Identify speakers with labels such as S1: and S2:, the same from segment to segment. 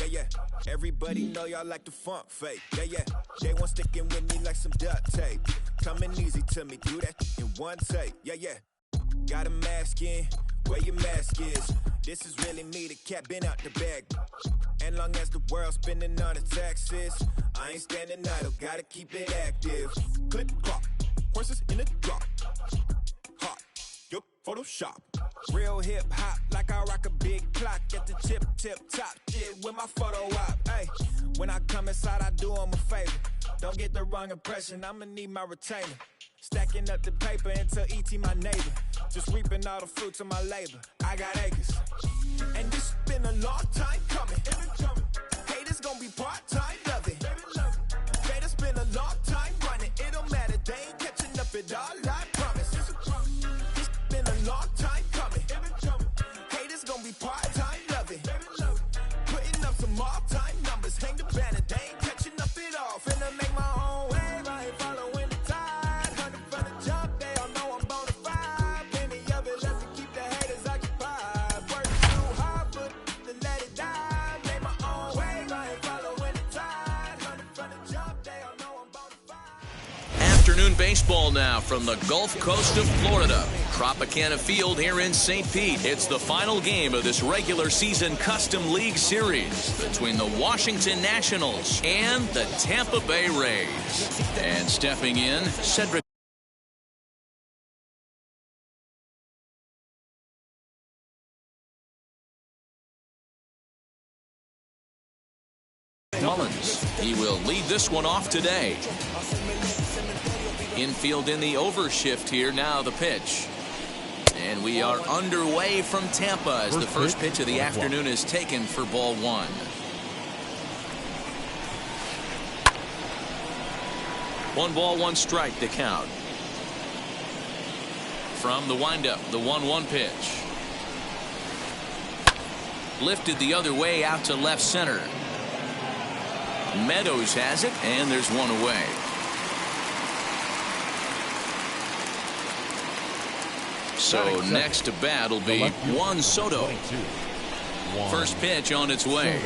S1: yeah. Everybody know y'all like the funk fake. Yeah, yeah. They want sticking with me like some duct tape. Coming easy to me, do that in one take. Yeah, yeah. Got a mask in, where your mask is. This is really me, the cat been out the bag. And long as the world's spending on the taxes, I ain't standing idle, gotta keep it active. Click clock, horses in the drop. Hot, yup, Photoshop. Real hip hop, like I rock a big clock at the tip top. Shit with my photo op. Hey, when I come inside, I do 'em a favor. Don't get the wrong impression, I'ma need my retainer. Stacking up the paper until E.T. my neighbor. Just reaping all the fruits of my labor. I got acres. And this been a long time coming. Haters gonna be part-time, love it. Haters been a long time running. It don't matter, they ain't catching up at all, I promise. This been a long time coming. Haters gonna be part-time, love it. Putting up some all-time numbers. Hang the banner, they ain't catching up at all. Finna make my own wave, I ain't following the tide. 100 from the jump, they all know I'm bona fide. Plenty of it left to keep the haters occupied. Work too hard, but to let it die. Make my own wave, I ain't following the tide. 100 from the jump, they all know I'm bona fide.
S2: Afternoon baseball now from the Gulf Coast of Florida. Tropicana Field here in St. Pete. It's the final game of this regular season Custom League Series between the Washington Nationals and the Tampa Bay Rays. And stepping in, Cedric Mullins. He will lead this one off today. Infield in the overshift here. Now the pitch. And we are underway from Tampa as the first pitch of the afternoon is taken for ball one. One ball, one strike to count. From the windup, the 1-1 pitch. Lifted the other way out to left center. Meadows has it, and there's one away. So next to bat will be Juan Soto. First pitch on its way.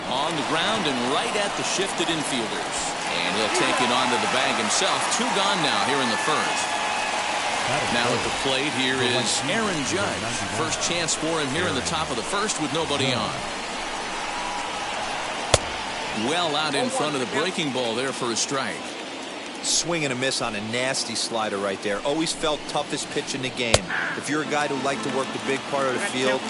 S2: On the ground and right at the shifted infielders. And he'll take it onto the bag himself. Two gone now here in the first. Now at the plate here is Aaron Judge. First chance for him here in the top of the first with nobody on. Well out in front of the breaking ball there for a strike.
S3: Swing and a miss on a nasty slider right there. Always felt toughest pitch in the game. If you're a guy who liked to work the big part of the field,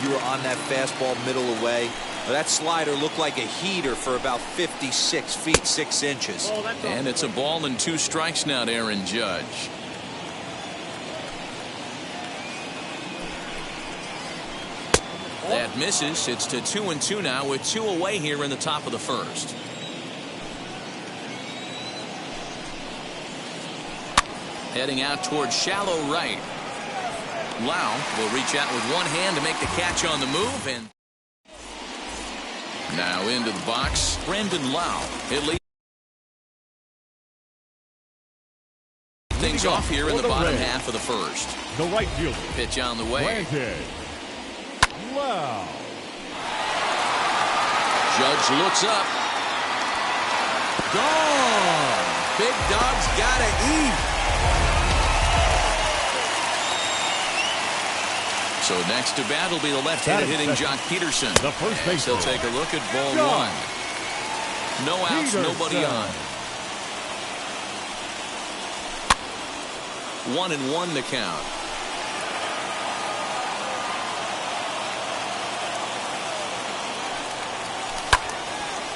S3: you were on that fastball middle away. That slider looked like a heater for about 56 feet 6 inches.
S2: And it's a ball and 2 strikes now to Aaron Judge. That misses. It's to 2-2 now with 2 away here in the top of the first. Heading out towards shallow right. Lau will reach out with one hand to make the catch on the move. And now into the box, Brandon Lau. It leads things off here in the bottom half of the first.
S4: The right fielder.
S2: Pitch on the way.
S4: Wow.
S2: Judge looks up.
S4: Gone.
S2: Big dog's gotta eat. So next to bat will be the left-handed hitting Jock Peterson.
S4: The first base.
S2: He'll take a look at ball one. No outs, nobody on. 1-1 the count.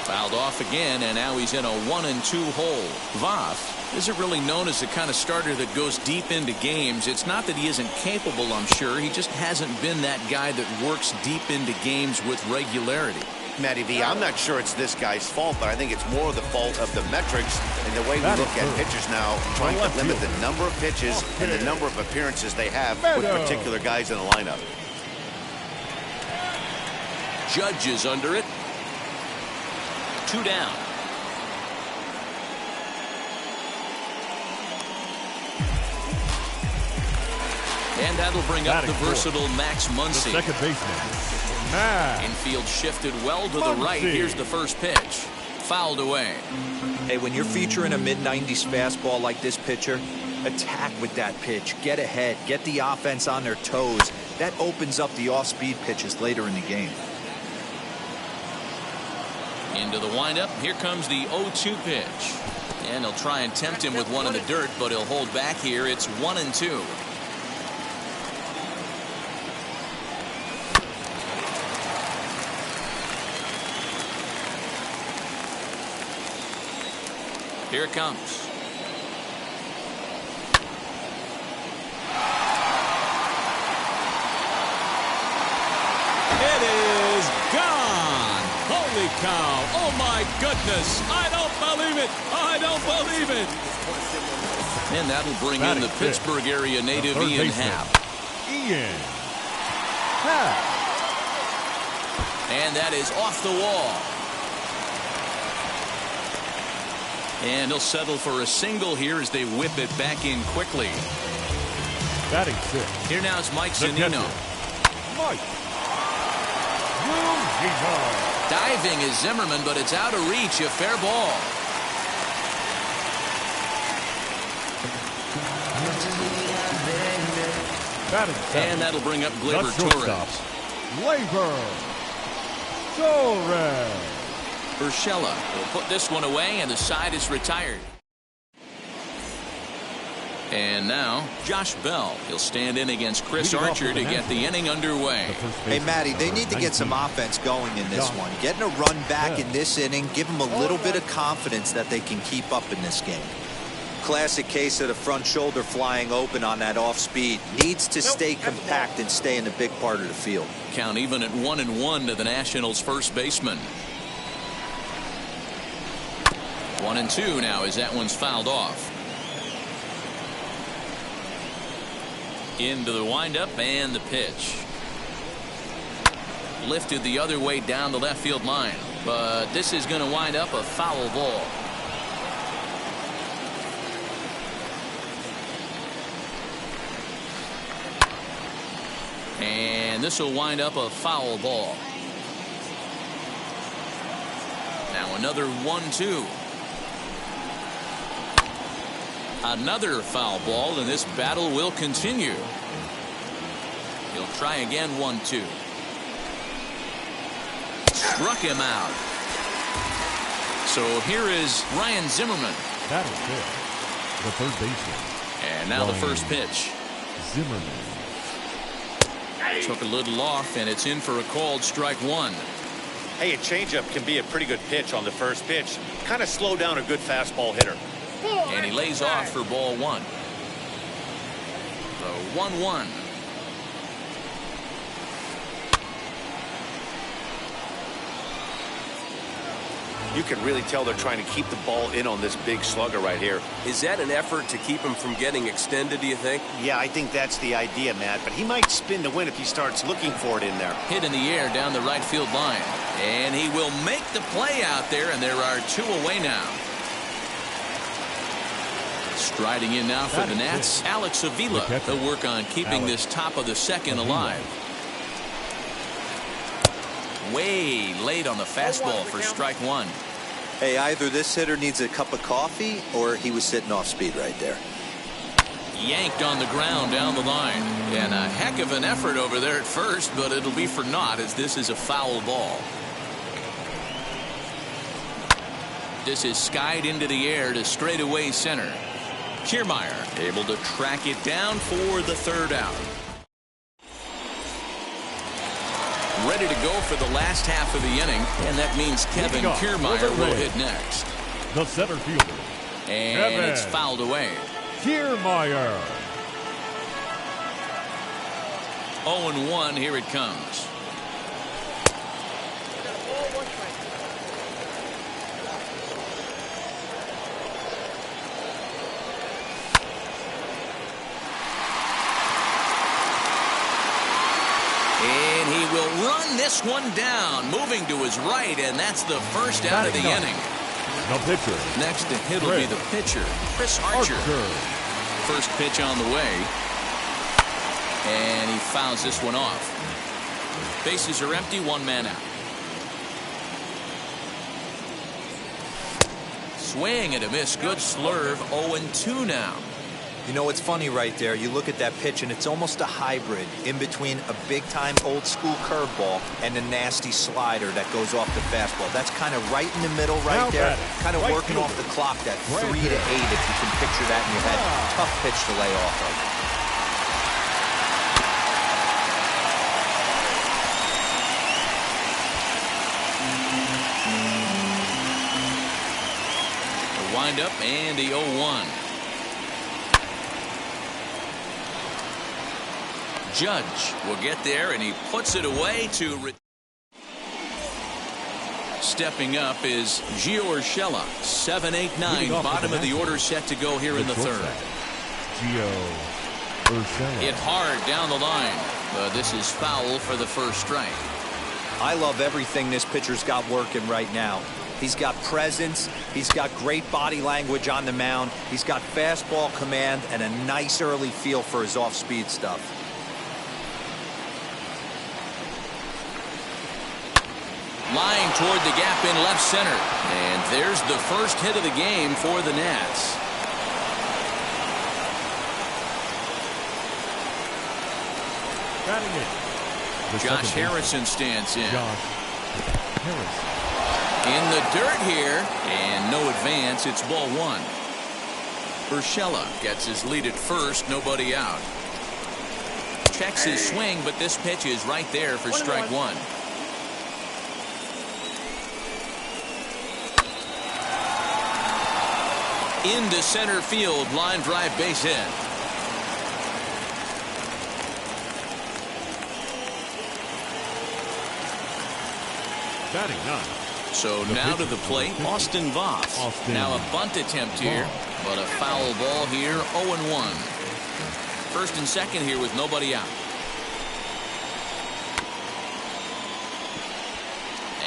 S2: Fouled off again, and now he's in a 1-2 hole. Voth isn't really known as the kind of starter that goes deep into games. It's not that he isn't capable, I'm sure. He just hasn't been that guy that works deep into games with regularity.
S5: Matty V, I'm not sure it's this guy's fault, but I think it's more the fault of the metrics and the way we look at pitchers now, trying to limit the number of pitches and the number of appearances they have with particular guys in the lineup.
S2: Judge is under it. 2 down. And that'll bring up the versatile Max Muncy.
S4: The second baseman,
S2: Infield shifted well to the right. Here's the first pitch. Fouled away.
S3: Hey, when you're featuring a mid-90s fastball like this pitcher, attack with that pitch. Get ahead. Get the offense on their toes. That opens up the off-speed pitches later in the game.
S2: Into the windup. Here comes the 0-2 pitch. And he'll try and tempt him with one in the dirt, but he'll hold back here. It's 1-2. Here it comes.
S4: It is gone. Holy cow. Oh, my goodness. I don't believe it. I don't believe it.
S2: And that'll bring in the Pittsburgh area native Ian Happ.
S4: Ian Happ.
S2: And that is off the wall. And he'll settle for a single here as they whip it back in quickly.
S4: Batting sixth.
S2: Here now is Mike Zunino.
S4: Mike Zunino.
S2: Diving is Zimmerman, but it's out of reach. A fair ball. And that'll bring up Gleyber Torres.
S4: Gleyber Torres.
S2: Urshela will put this one away, and the side is retired. And now, Josh Bell. He'll stand in against Chris Archer to get the inning underway.
S3: Hey, Matty, they need to get some offense going in this one. Getting a run back in this inning, give them a little bit of confidence that they can keep up in this game. Classic case of the front shoulder flying open on that off speed. Needs to stay compact and stay in the big part of the field.
S2: Count even at 1-1 to the Nationals' first baseman. 1-2 now as that one's fouled off. Into the windup and the pitch. Lifted the other way down the left field line. But this is going to wind up a foul ball. And this will wind up a foul ball. Now another 1-2. Another foul ball, and this battle will continue. He'll try again. 1-2. Struck him out. So here is Ryan Zimmerman.
S4: That is good. The third baseman.
S2: And now the first pitch.
S4: Zimmerman.
S2: Took a little off, and it's in for a called strike one.
S5: Hey, a changeup can be a pretty good pitch on the first pitch. Kind of slow down a good fastball hitter.
S2: And he lays off for ball one. The 1-1.
S5: You can really tell they're trying to keep the ball in on this big slugger right here.
S6: Is that an effort to keep him from getting extended, do you think?
S5: Yeah, I think that's the idea, Matt. But he might spin to win if he starts looking for it in there.
S2: Hit in the air down the right field line. And he will make the play out there, and there are two away now. Striding in now for the Nats, Alex Avila. He'll work on keeping this top of the second alive. Way late on the fastball for strike one.
S3: Hey, either this hitter needs a cup of coffee or he was sitting off speed right there.
S2: Yanked on the ground down the line. And a heck of an effort over there at first, but it'll be for naught as this is a foul ball. This is skied into the air to straightaway center. Kiermaier able to track it down for the third out. Ready to go for the last half of the inning, and that means Kevin Kiermaier will hit next.
S4: The center fielder.
S2: And it's fouled away.
S4: Kiermaier.
S2: 0-1, here it comes. And he will run this one down, moving to his right, and that's the first out of the inning.
S4: The pitcher.
S2: Next to hit will be the pitcher, Chris Archer. First pitch on the way. And he fouls this one off. Bases are empty, one man out. Swing and a miss. Good slurve. 0-2 now.
S3: You know, it's funny right there. You look at that pitch, and it's almost a hybrid in between a big-time old-school curveball and a nasty slider that goes off the fastball. That's kind of right in the middle right there, kind of working off the clock, that 3 to 8, if you can picture that in your head. Tough pitch to lay off of.
S2: The windup and the 0-1. Judge will get there, and he puts it away to... Stepping up is Gio Urshela. 7-8-9, bottom of the order, set to go here in the third.
S7: Gio Urshela.
S2: Hit hard down the line, but this is foul for the first strike.
S3: I love everything this pitcher's got working right now. He's got presence. He's got great body language on the mound. He's got fastball command and a nice early feel for his off-speed stuff.
S2: Line toward the gap in left center. And there's the first hit of the game for the Nats.
S7: Batting it.
S2: Josh Harrison stands in.
S7: Josh Harrison.
S2: In the dirt here, and no advance. It's ball one. Urshela gets his lead at first, nobody out. Checks his swing, but this pitch is right there for strike one. Into center field, line drive, base hit.
S7: Batting ninth.
S2: So now to the plate, Austin Voth. Now a bunt attempt here, but a foul ball here, 0-1. First and second here with nobody out.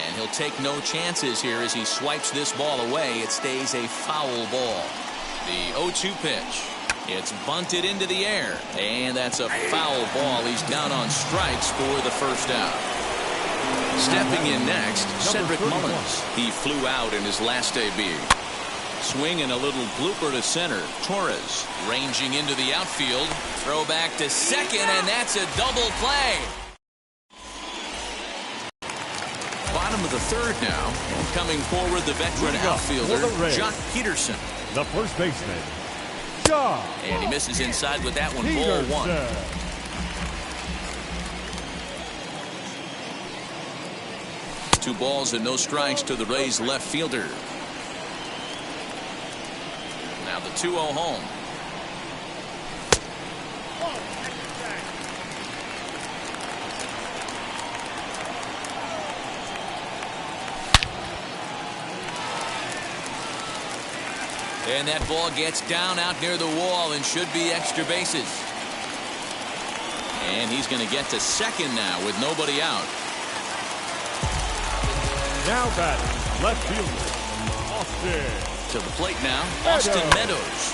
S2: And he'll take no chances here as he swipes this ball away. It stays a foul ball. The 0-2 pitch. It's bunted into the air, and that's a foul ball. He's down on strikes for the first out. Stepping in next, Cedric Mullins. He flew out in his last debut. Swing and a little blooper to center. Torres ranging into the outfield. Throw back to second, and that's a double play. Bottom of the third now. And coming forward, the veteran outfielder, Joc Pederson.
S7: The first baseman, Joc.
S2: And he misses inside with that one, ball one. Two balls and no strikes to the Rays left fielder. Now the 2-0 home. And that ball gets down out near the wall and should be extra bases. And he's going to get to second now with nobody out.
S7: Now batting, left fielder, Austin.
S2: To the plate now, Austin Meadows.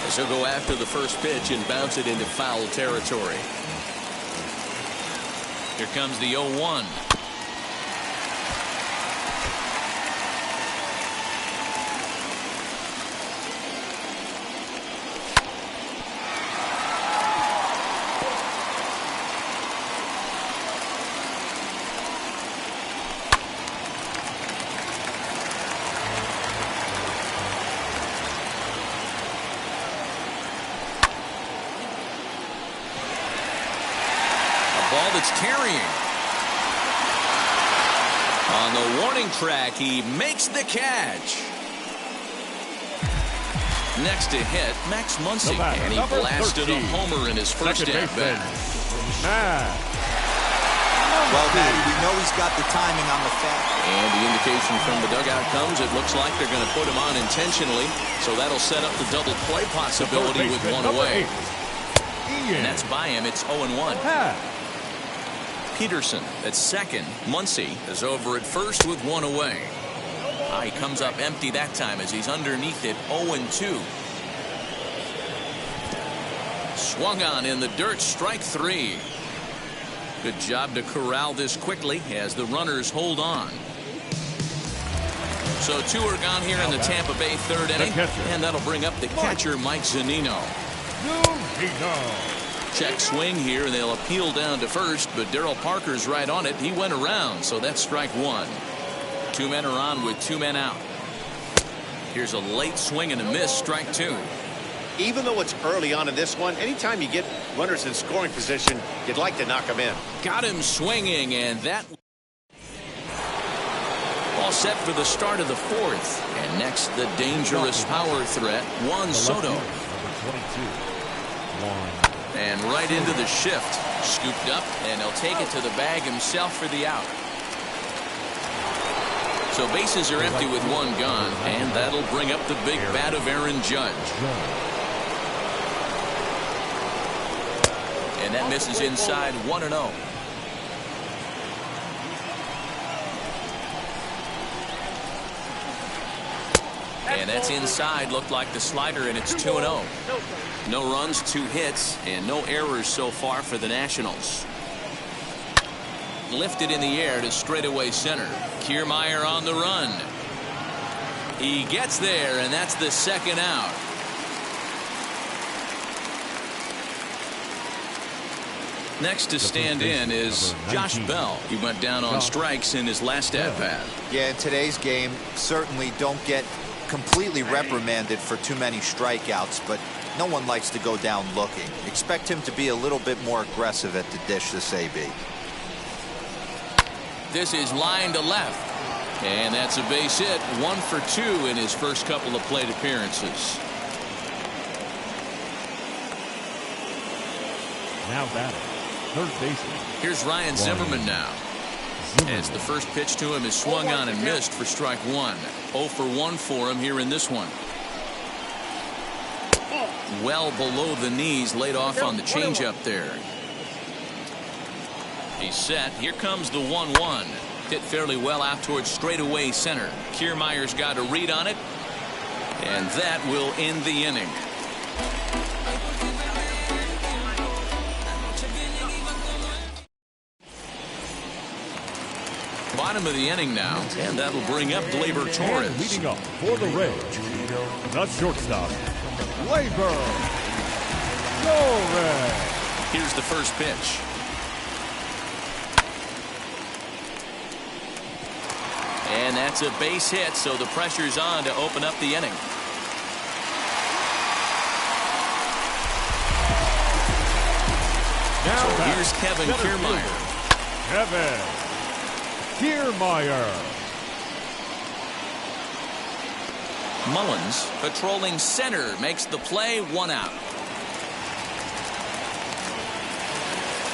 S2: As he'll go after the first pitch and bounce it into foul territory. Here comes the 0-1. That's carrying. On the warning track, he makes the catch. Next to hit, Max Muncy, and he blasted 13. A homer in his first at bat.
S3: Well, Matty, we know he's got the timing on the fast.
S2: And the indication from the dugout comes, it looks like they're going to put him on intentionally, so that'll set up the double play possibility with one away. And that's by him. It's 0-1. Pederson at second. Muncy is over at first with one away. He comes up empty that time as he's underneath it. 0-2. Swung on in the dirt. Strike three. Good job to corral this quickly as the runners hold on. So 2 are gone here in the Tampa Bay 3rd inning, and that'll bring up the catcher, Mike Zunino. Check swing here, and they'll appeal down to first, but Darryl Parker's right on it. He went around, so that's strike 1. 2 men are on with 2 men out. Here's a late swing and a miss, strike 2.
S5: Even though it's early on in this one, anytime you get runners in scoring position, you'd like to knock them in.
S2: Got him swinging, and that all set for the start of the 4th. And next, the dangerous power threat, Juan Soto. And right into the shift. Scooped up, and he'll take it to the bag himself for the out. So bases are empty with 1 gone, and that'll bring up the big bat of Aaron Judge. And that misses inside, 1-0. And that's inside. Looked like the slider, and it's 2-0. No runs, 2 hits, and no errors so far for the Nationals. Lifted in the air to straightaway center. Kiermaier on the run. He gets there, and that's the 2nd out. Next to stand in is Josh Bell. He went down on strikes in his last at-bat.
S3: Yeah, in today's game, certainly don't get completely reprimanded for too many strikeouts, but no one likes to go down looking. Expect him to be a little bit more aggressive at the dish this AB.
S2: This is line to left. And that's a base hit. 1 for 2 in his first couple of plate appearances.
S7: Now batting, 3rd baseman.
S2: Here's Ryan Zimmerman now. As the first pitch to him is swung on and missed for strike 1. 0 for 1 for him here in this one. Well below the knees, laid off on the changeup there. He's set. Here comes the 1-1. Hit fairly well out towards straightaway center. Kiermaier's got a read on it, and that will end the inning. Bottom of the inning now, and that'll bring up Gleyber Torres.
S7: Leading up for the Rays, the shortstop, Gleyber Torres.
S2: Here's the first pitch. And that's a base hit, so the pressure's on to open up the inning.
S7: Now
S2: so here's Kevin Kiermaier.
S7: Kevin Kiermaier.
S2: Mullins patrolling center makes the play, 1 out.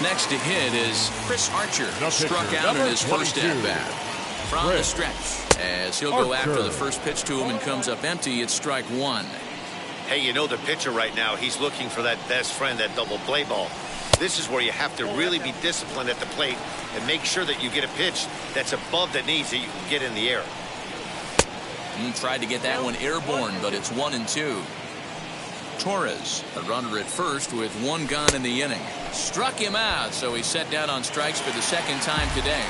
S2: Next to hit is Chris Archer. Struck out in his first at-bat. From the stretch, as he'll go after the first pitch to him and comes up empty, it's strike 1.
S5: Hey, you know the pitcher right now, he's looking for that best friend, that double play ball. This is where you have to really be disciplined at the plate and make sure that you get a pitch that's above the knees that you can get in the air.
S2: Tried to get that one airborne, but it's 1-2. Torres, a runner at first with 1 gone in the inning. Struck him out, so he's set down on strikes for the 2nd time today.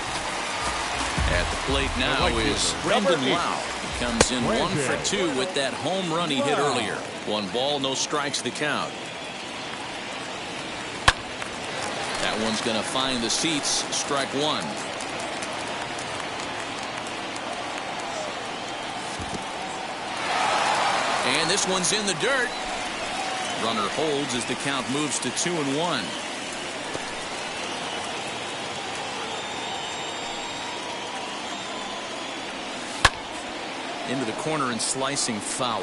S2: At the plate now is Brendan Lau. He comes in 1 for 2 with that home run he hit earlier. 1 ball, no strikes the count. That one's going to find the seats. Strike 1. And this one's in the dirt. Runner holds as the count moves to 2-1. Into the corner and slicing foul.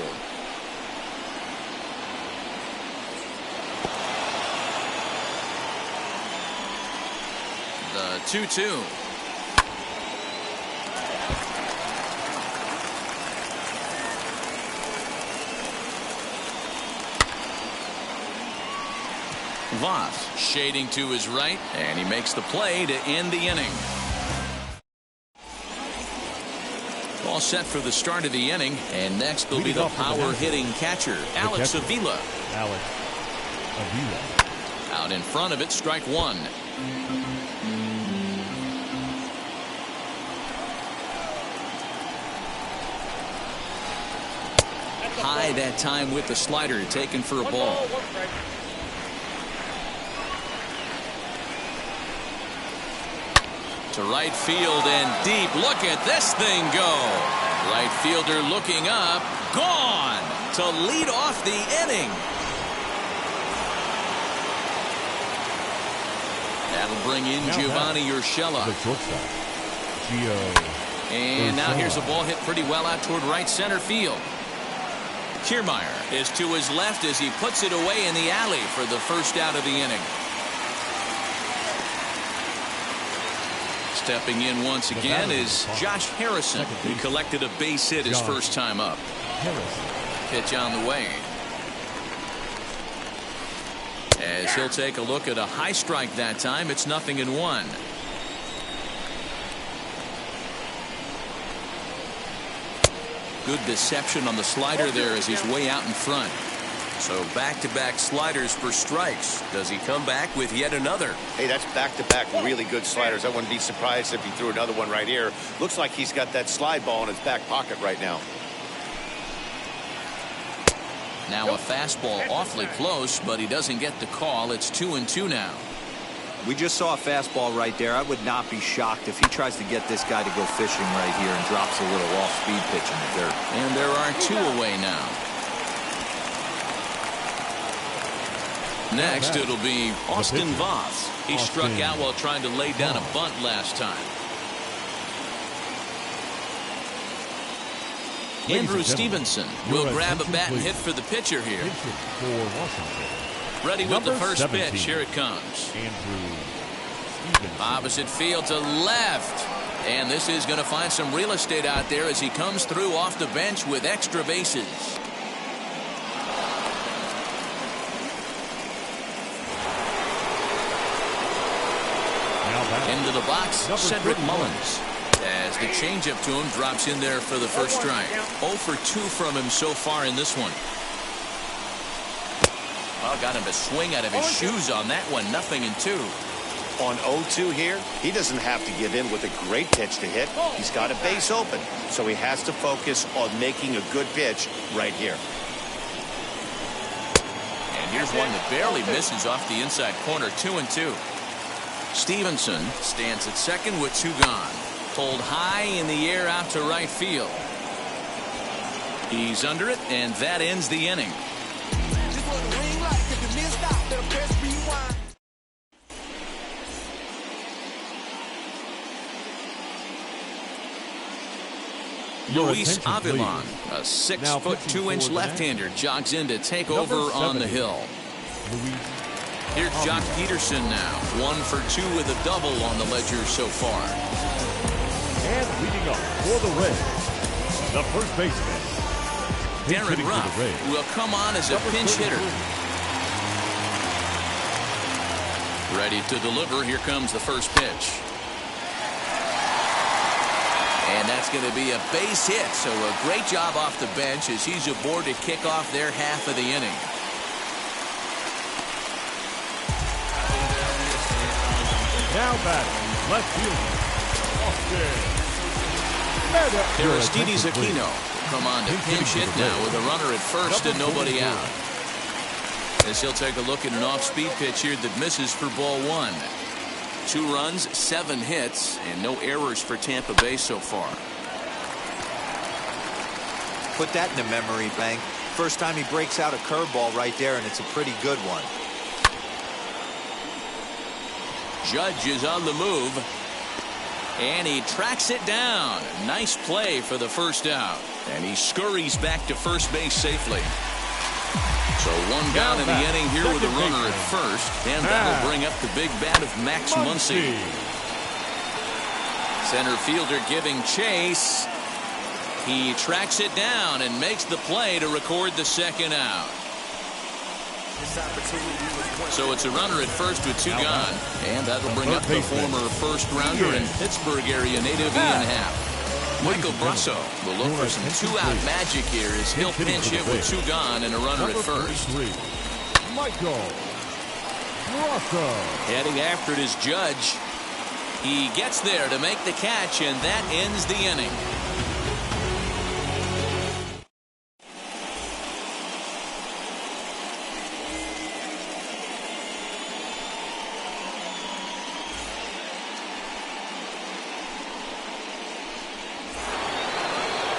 S2: The 2-2. Voss shading to his right, and he makes the play to end the inning. All set for the start of the inning, and next will be the power-hitting catcher, Alex Avila.
S7: Alex Avila.
S2: Out in front of it, strike 1. high that time with the slider, taken for a ball. To right field and deep. Look at this thing go. Right fielder looking up. Gone to lead off the inning. That'll bring in Giovanni Urshela.
S7: The shortstop, Gio.
S2: And now here's a ball hit pretty well out toward right center field. Kiermaier is to his left as he puts it away in the alley for the first out of the inning. Stepping in once again is Josh Harrison, who collected a base hit his first time up. Pitch on the way. As he'll take a look at a high strike that time, it's 0-1. Good deception on the slider there as he's way out in front.
S6: So back-to-back sliders for strikes. Does he come back with yet another?
S5: Hey, that's back-to-back really good sliders. I wouldn't be surprised if he threw another one right here. Looks like he's got that slide ball in his back pocket right now.
S2: Now a fastball awfully close, but he doesn't get the call. It's 2-2 now.
S3: We just saw a fastball right there. I would not be shocked if he tries to get this guy to go fishing right here and drops a little off-speed pitch in the dirt.
S2: And there are two away now. Next, it'll be Austin Voth. He struck out while trying to lay down a bunt last time. Andrew Stevenson will grab a bat and hit for the pitcher here. Ready with the first pitch. Here it comes. Opposite field to left. And this is going to find some real estate out there as he comes through off the bench with extra bases. Into the box, Cedric Mullins. As the changeup to him drops in there for the first strike. 0 for 2 from him so far in this one. Well, got him to swing out of his shoes on that one. 0-2.
S5: On 0-2 here, he doesn't have to give in with a great pitch to hit. He's got a base open, so he has to focus on making a good pitch right here.
S2: And here's one that barely misses off the inside corner. 2-2. Stevenson stands at second with 2 gone. Pulled high in the air out to right field. He's under it, and that ends the inning. Luis Avilan, a 6'2" left-hander, jogs in to take over on the hill. Here's Jock Peterson now, 1 for 2 with a double on the ledger so far.
S7: And leading up for the Reds, the first baseman,
S2: Darren Ruff will come on as a pinch hitter. Ready to deliver. Here comes the first pitch. And that's going to be a base hit. So a great job off the bench as he's aboard to kick off their half of the inning.
S7: Now batting, left fielder, Austin.
S2: Aristides Aquino come on to pinch hit now with a runner at first and nobody out. As he'll take a look at an off-speed pitch here that misses for ball 1. 2 runs, 7 hits, and no errors for Tampa Bay so far.
S3: Put that in the memory bank. First time he breaks out a curveball right there, and it's a pretty good one.
S2: Judge is on the move. And he tracks it down. Nice play for the first out. And he scurries back to first base safely. So 1 down in the inning here with a runner at first. And that'll bring up the big bat of Max Muncy. Center fielder giving chase. He tracks it down and makes the play to record the second out. So it's a runner at first with 2 gone. And that'll bring up the former first rounder and Pittsburgh area native Ian Happ. Michael Brasso will look for some 2-out magic here as he'll pinch hit with 2 gone and a runner at first.
S7: Michael Brasso.
S2: Heading after it is Judge. He gets there to make the catch, and that ends the inning.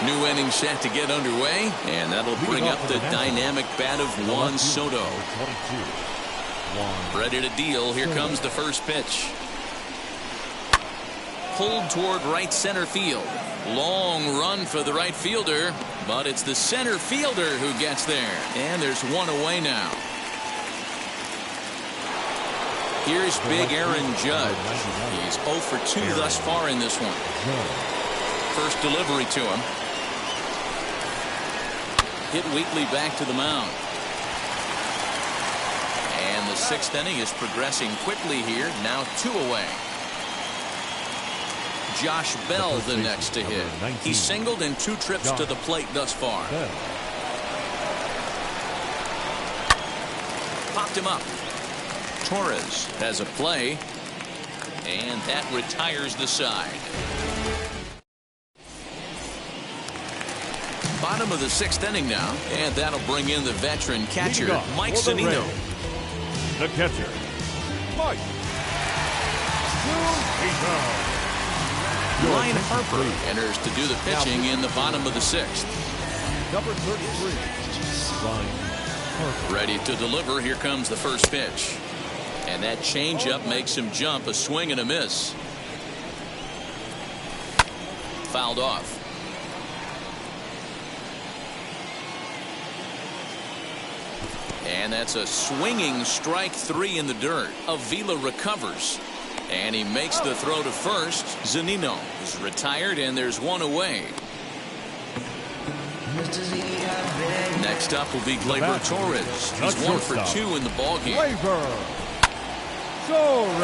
S2: New inning set to get underway, and that'll bring up the dynamic bat of Juan Soto. Ready to deal. Here comes the first pitch. Pulled toward right center field. Long run for the right fielder, but it's the center fielder who gets there. And there's one away now. Here's big Aaron Judge. He's 0 for 2 thus far in this one. First delivery to him. Hit Wheatley back to the mound. And the 6th inning is progressing quickly here. Now 2 away. Josh Bell the next to hit. He singled in 2 trips to the plate thus far. Popped him up. Torres has a play, and that retires the side. Bottom of the 6th inning now, and that'll bring in the veteran catcher, Mike Zunino.
S7: The catcher, Mike Zunino.
S2: Ryan Harper enters to do the pitching in the bottom of the 6th.
S7: Number 33, Ryan Harper.
S2: Ready to deliver. Here comes the first pitch. And that changeup makes him jump. A swing and a miss. Fouled off. And that's a swinging strike 3 in the dirt. Avila recovers. And he makes the throw to first. Zunino is retired, and there's one away. Next up will be Gleyber Torres. He's 1 for 2 in the ballgame.
S7: Gleyber Torres.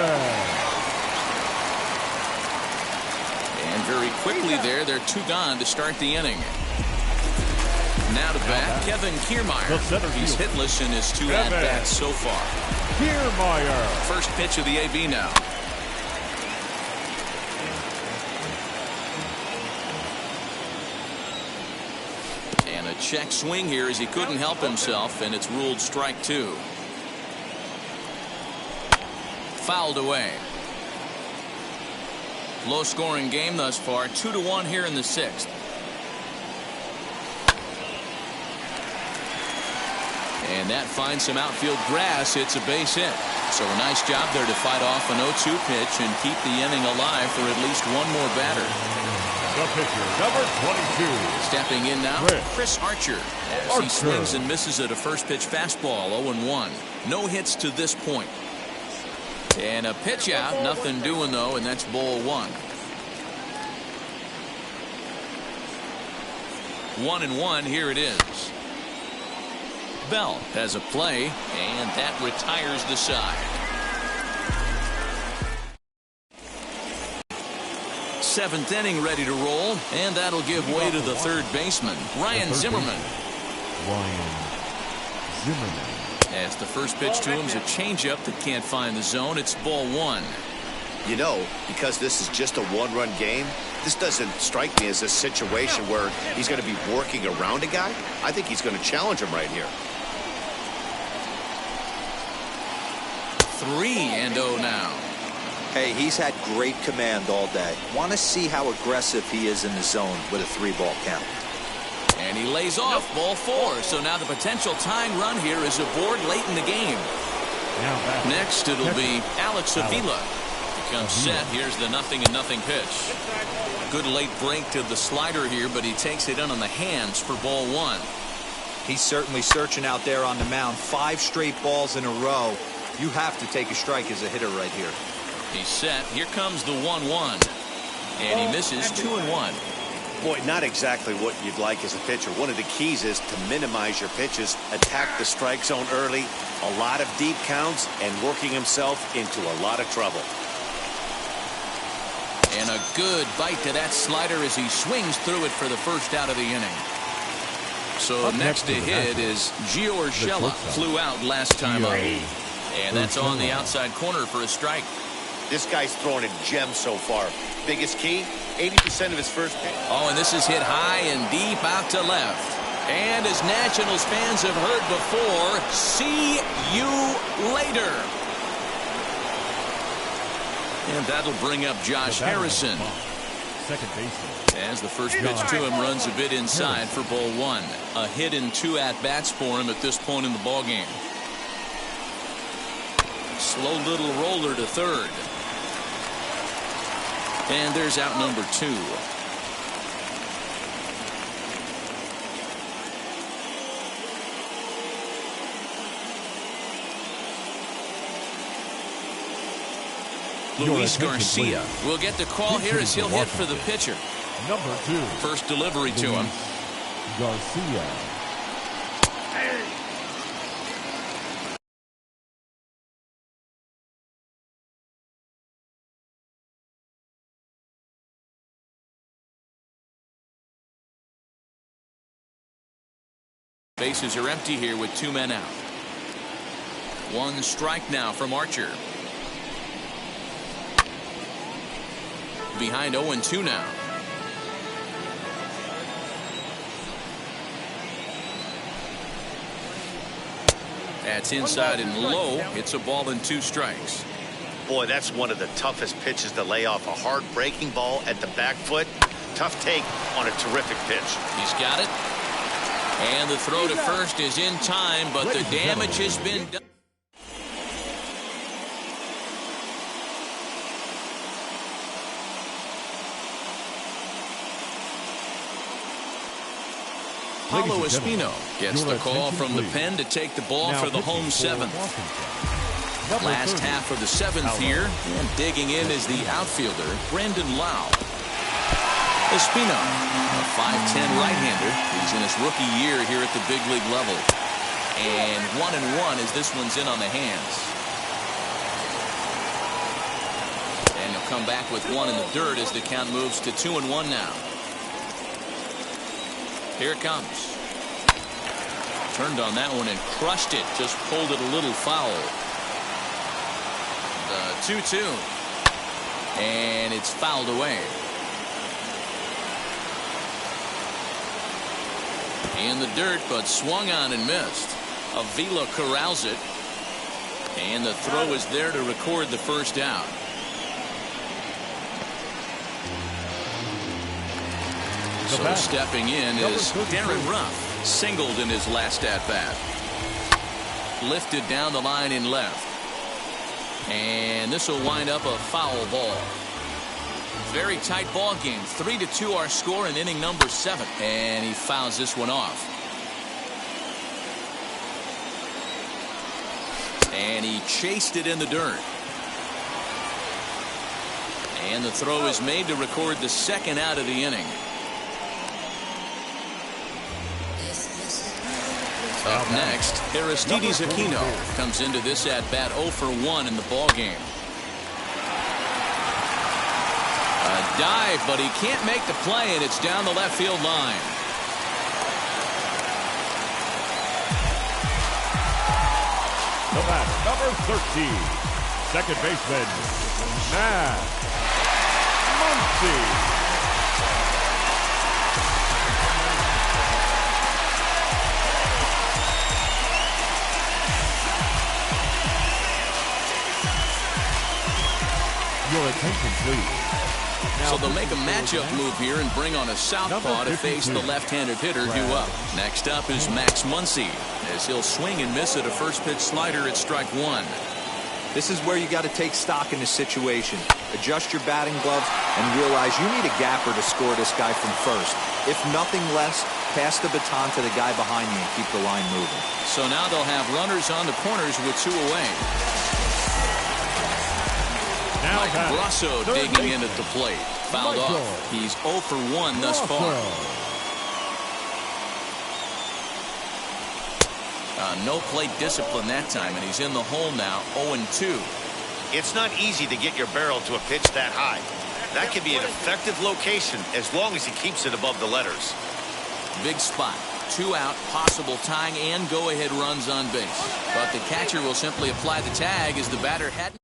S2: And very quickly there, they're 2 gone to start the inning. Now to bat, Kevin Kiermaier. He's hitless in his 2 at-bats so far.
S7: Kiermaier.
S2: First pitch of the AB now. And a check swing here as he couldn't help himself, and it's ruled strike 2. Fouled away. Low scoring game thus far. 2-1 here in the 6th. And that finds some outfield grass. It's a base hit. So a nice job there to fight off an 0-2 pitch and keep the inning alive for at least one more batter.
S7: The pitcher, number 22.
S2: Stepping in now, Chris Archer. As he swings and misses at a first pitch fastball, 0-1. No hits to this point. And a pitch out, nothing doing though, and that's ball 1. 1-1, here it is. Bell has a play, and that retires the side. 7th inning ready to roll, and that'll give way to the 3rd baseman, Ryan Zimmerman. As the first pitch to him is a changeup that can't find the zone. It's ball 1.
S5: You know, because this is just a 1-run game, this doesn't strike me as a situation where he's going to be working around a guy. I think he's going to challenge him right here.
S2: 3-0 now.
S3: Hey, he's had great command all day. Want to see how aggressive he is in the zone with a 3-ball count.
S2: And he lays off ball 4. So now the potential tying run here is aboard late in the game. Next it'll be Alex Avila. Comes set. Here's the 0-0 pitch. Good late break to the slider here, but he takes it in on the hands for ball 1.
S3: He's certainly searching out there on the mound. 5 straight balls in a row. You have to take a strike as a hitter right here.
S2: He's set. Here comes the 1-1. And he misses 2-1.
S5: Boy, not exactly what you'd like as a pitcher. One of the keys is to minimize your pitches, attack the strike zone early, a lot of deep counts, and working himself into a lot of trouble.
S2: And a good bite to that slider as he swings through it for the first out of the inning. So next to hit is Gio Urshela. Flew out last time up. And that's on the outside corner for a strike.
S5: This guy's throwing a gem so far. Biggest key, 80% of his first pitch.
S2: Oh, and this is hit high and deep out to left. And as Nationals fans have heard before, see you later. And that'll bring up Josh Harrison.
S7: second baseman.
S2: As the first pitch to him runs a bit inside for ball one. A hit and 2 at-bats for him at this point in the ballgame. Slow little roller to third. And there's out number 2. Luis Garcia will get the call here as he'll hit for the pitcher.
S7: Number 2.
S2: First delivery to him.
S7: Garcia.
S2: Bases are empty here with 2 men out. 1 strike now from Archer. Behind 0-2 now. That's inside and low. It's a ball and 2 strikes.
S5: Boy, that's one of the toughest pitches to lay off. A hard breaking ball at the back foot. Tough take on a terrific pitch.
S2: He's got it. And the throw to first is in time, but the damage has been done. Paulo Espino gets the call from the pen to take the ball for the home 7th. Last half of the 7th here, and digging in is the outfielder, Brandon Lau. Espino, a 5'10" right-hander. He's in his rookie year here at the big league level. And 1-1 as this one's in on the hands. And he'll come back with 1 in the dirt as the count moves to 2-1 now. Here it comes. Turned on that one and crushed it. Just pulled it a little foul. The 2-2. And it's fouled away. In the dirt, but swung on and missed. Avila corrals it. And the throw is there to record the first down. So stepping in is Darren Ruff, singled in his last at-bat. Lifted down the line in left. And this will wind up a foul ball. Very tight ball game. 3-2 our score in inning number 7. And he fouls this one off. And he chased it in the dirt. And the throw is made to record the second out of the inning. Up next, Aristides Aquino comes into this at-bat 0 for 1 in the ballgame. A dive, but he can't make the play, and it's down the left field line.
S7: The batter, number 13, second baseman, Max Muncy. Your attention, please.
S2: So they'll make a matchup move here and bring on a southpaw to face the left-handed hitter due up. Next up is Max Muncy, as he'll swing and miss at a first pitch slider at strike 1.
S3: This is where you got to take stock in the situation. Adjust your batting gloves and realize you need a gapper to score this guy from first. If nothing less, pass the baton to the guy behind you and keep the line moving.
S2: So now they'll have runners on the corners with 2 away. Mike Brasso digging in at the plate. Fouled off. He's 0 for 1 thus far. No plate discipline that time, and he's in the hole now, 0-2.
S5: It's not easy to get your barrel to a pitch that high. That can be an effective location as long as he keeps it above the letters.
S2: Big spot. 2 out, possible tying and go-ahead runs on base. But the catcher will simply apply the tag as the batter hadn't.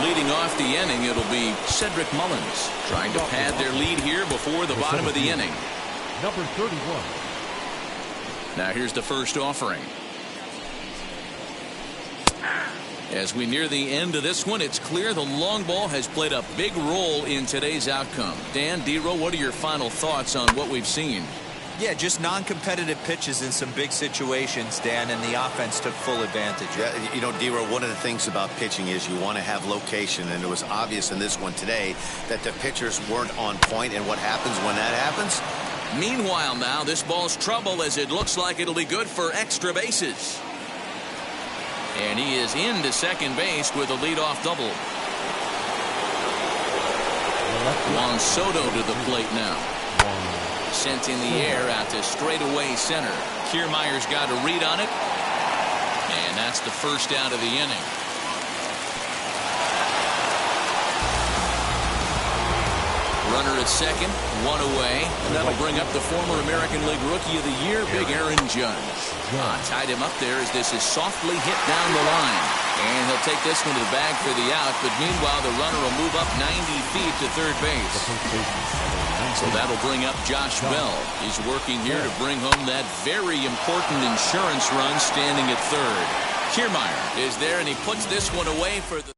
S2: Leading off the inning, it'll be Cedric Mullins trying to pad their lead here before the bottom of the inning.
S7: Number 31.
S2: Now here's the first offering. As we near the end of this one, it's clear the long ball has played a big role in today's outcome. Dan, D-Row, what are your final thoughts on what we've seen?
S3: Yeah, just non-competitive pitches in some big situations, Dan, and the offense took full advantage.
S5: Yeah, you know, D-Row, one of the things about pitching is you want to have location, and it was obvious in this one today that the pitchers weren't on point, and what happens when that happens?
S2: Meanwhile now, this ball's trouble as it looks like it'll be good for extra bases. And he is into second base with a leadoff double. Juan Soto to the plate now. Sent in the air out to straightaway center. Kiermaier's got a read on it. And that's the first out of the inning. Runner at second, one away, and that'll bring up the former American League Rookie of the Year, Big Aaron Judge. Tied him up there as this is softly hit down the line. And he'll take this one to the bag for the out, but meanwhile the runner will move up 90 feet to third base. So that'll bring up Josh Bell. He's working here to bring home that very important insurance run standing at third. Kiermaier is there, and he puts this one away for the...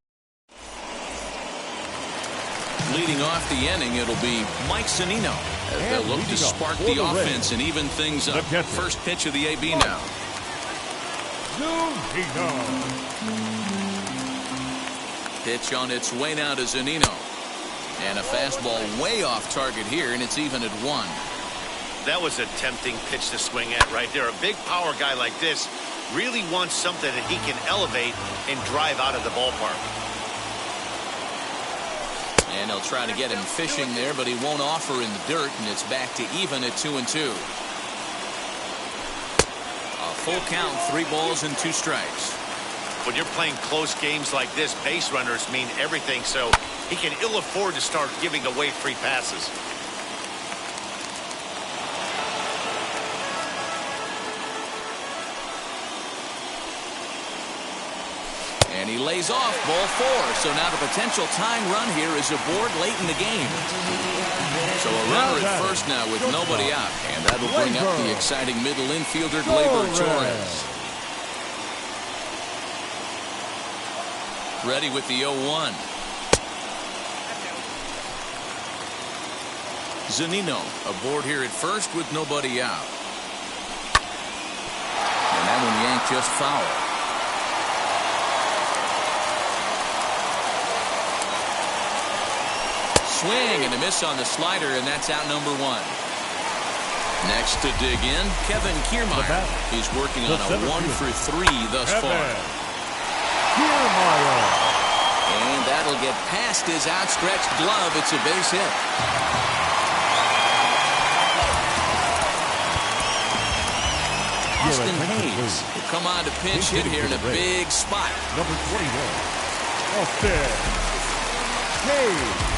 S2: Leading off the inning, it'll be Mike Zunino as they'll look to spark the offense and even things up. First pitch of the AB now. Pitch on its way now to Zunino. And a fastball way off target here, and it's even at 1.
S5: That was a tempting pitch to swing at right there. A big power guy like this really wants something that he can elevate and drive out of the ballpark.
S2: And they'll try to get him fishing there, but he won't offer in the dirt, and it's back to even at 2-2. A full count, 3 balls and 2 strikes.
S5: When you're playing close games like this, base runners mean everything, so he can ill afford to start giving away free passes.
S2: And he lays off, ball 4. So now the potential tying run here is aboard late in the game. So a runner at first now with nobody out. And that'll bring up the exciting middle infielder, Gleyber Torres. Ready with the 0-1. Zunino aboard here at first with nobody out. And that one yanked just foul. Swing and a miss on the slider, and that's out number 1. Next to dig in, Kevin Kiermaier. He's working on a 1-for-3 thus far. And that'll get past his outstretched glove. It's a base hit. Austin Hayes will come on to pinch hit here in a big spot.
S7: Number 21, Austin Hayes.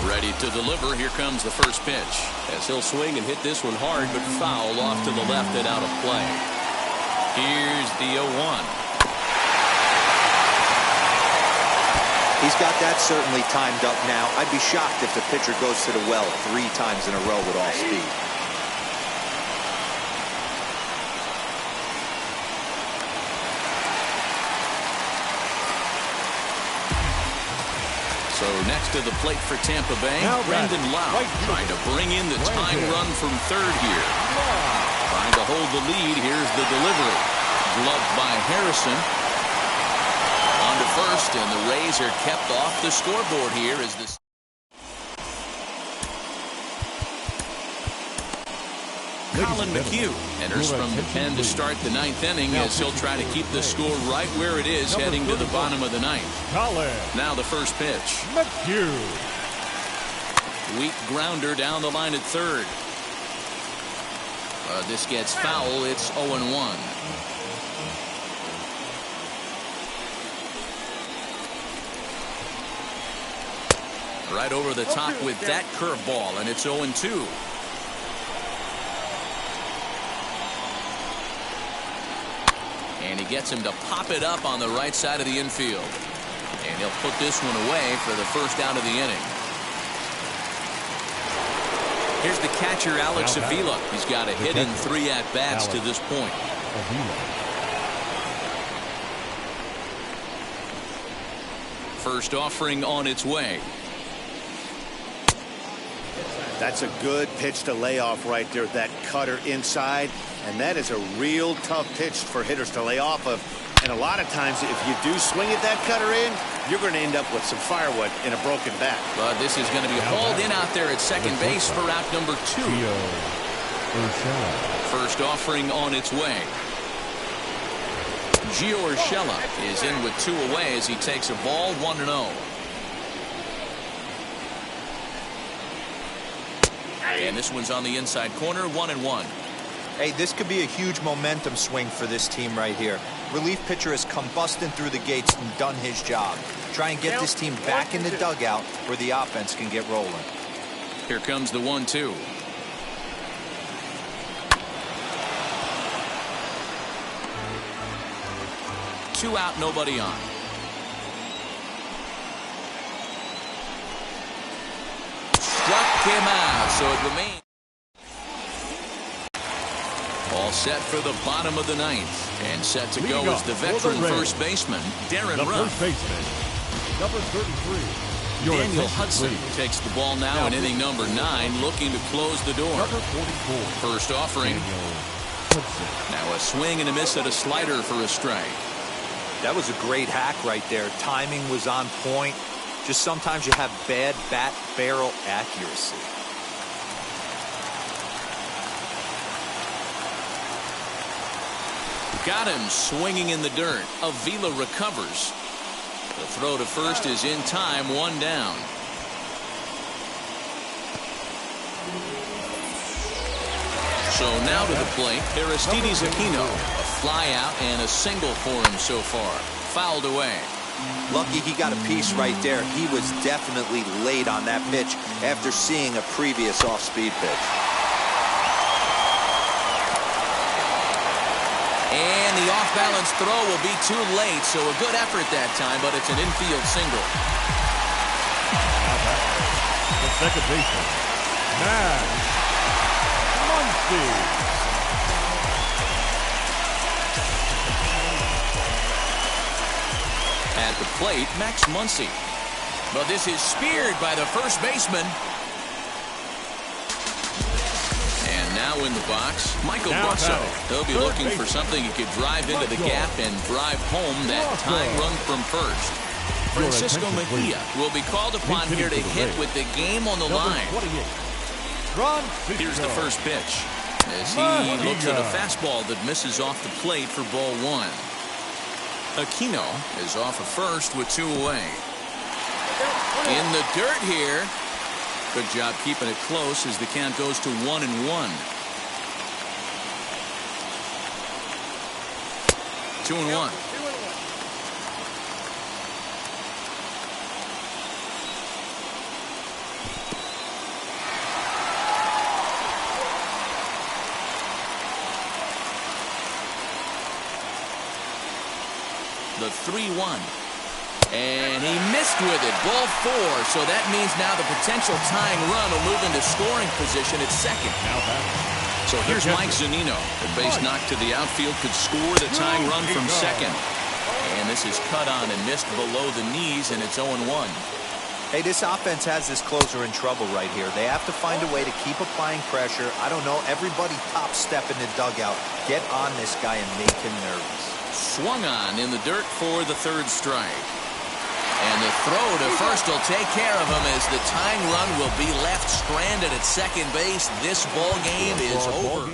S2: Ready to deliver. Here comes the first pitch.
S6: As he'll swing and hit this one hard, but foul off to the left and out of play.
S2: Here's the 0-1.
S3: He's got that certainly timed up now. I'd be shocked if the pitcher goes to the well 3 times in a row with all speed.
S2: So next to the plate for Tampa Bay, Brandon Lowe trying to bring in the tying run from third here. Trying to hold the lead. Here's the delivery. Gloved by Harrison. On to first, and the Rays are kept off the scoreboard here as this. Colin McHugh enters from the pen to start the 9th inning as he'll try to keep the score right where it is heading to the bottom of the 9th. Now the first pitch.
S7: McHugh.
S2: Weak grounder down the line at third. This gets foul. It's 0-1. Right over the top with that curveball, and it's 0-2. gets him to pop it up on the right side of the infield. And he'll put this one away for the first out of the inning. Here's the catcher, Alex Avila. He's got a hit in 3 at-bats to this point. First offering on its way.
S5: That's a good pitch to lay off right there. That cutter inside. And that is a real tough pitch for hitters to lay off of. And a lot of times, if you do swing at that cutter in, you're going to end up with some firewood in a broken bat.
S2: But this is going to be hauled in out there at second base for out number 2. First offering on its way. Gio Urshela is in with 2 away as he takes a ball 1-0. And this one's on the inside corner, 1-1.
S3: Hey, this could be a huge momentum swing for this team right here. Relief pitcher has come busting through the gates and done his job. Try and get this team back in the dugout where the offense can get rolling.
S2: Here comes the 1-2. Two out, nobody on. Struck him out, so it remains. All set for the bottom of the 9th. And set to go is the veteran first baseman, Darren Ruff.
S7: First baseman, number 33.
S2: Daniel Hudson takes the ball now in inning number 9, looking to close the door.
S7: Number 44.
S2: First offering. Now a swing and a miss at a slider for a strike.
S3: That was a great hack right there. Timing was on point. Just sometimes you have bad bat barrel accuracy.
S2: Got him swinging in the dirt. Avila recovers. The throw to first is in time, 1 down. So now to the plate, Aristides Aquino. A fly out and a single for him so far. Fouled away.
S3: Lucky he got a piece right there. He was definitely late on that pitch after seeing a previous off-speed pitch.
S2: And the off-balance throw will be too late, so a good effort that time, but it's an infield single.
S7: The second baseman, Max Muncy.
S2: At the plate, Max Muncy. But this is speared by the first baseman. Now in the box, Michael Busso. He'll be looking for something he could drive into the gap and drive home that tying run from first. Francisco Mejia will be called upon here to hit with the game on the line. Here's the first pitch as he looks at a fastball that misses off the plate for ball 1. Aquino is off of first with 2 away. In the dirt here. Good job keeping it close as the count goes to 1-1. 2-1. The 3-1. And he missed with it. Ball 4. So that means now the potential tying run will move into scoring position at second. So here's Mike Zunino. The base knock to the outfield could score the tying run from second. And this is cut on and missed below the knees, and it's 0-1.
S3: Hey, this offense has this closer in trouble right here. They have to find a way to keep applying pressure. I don't know. Everybody top step in the dugout. Get on this guy and make him nervous.
S2: Swung on in the dirt for the 3rd strike. And the throw to first will take care of him as the tying run will be left stranded at second base. This ball game is over.